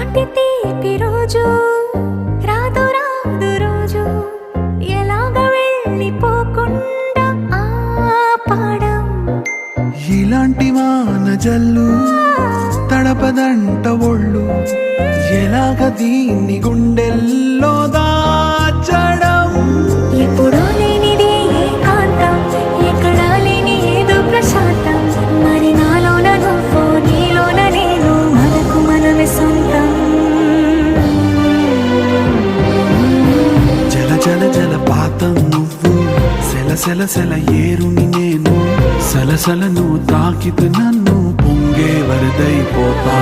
ఇలాంటి తీపి రోజు రాదు రాదు రోజు ఎలాగ వెళ్ళిపోకుండా ఆపడం. ఇలాంటి వాన జల్లు తడపదంట ఒళ్ళు ఎలాగ దీన్ని గుండెల్లో దాచడం. ఎప్పుడో లేనిది ఏకాంతం, ఎక్కడా లేని ఏదో ప్రశాంతం. మరి నాలోన నువ్వు, నీలోన నేను, మనకు మనమే సొంతం. జల జల జలపాతం నువ్వు, సెల సెల సెల ఏరుని నేను, సలసల నువ్వు తాకితే నన్ను పొంగే వరదైపోతా.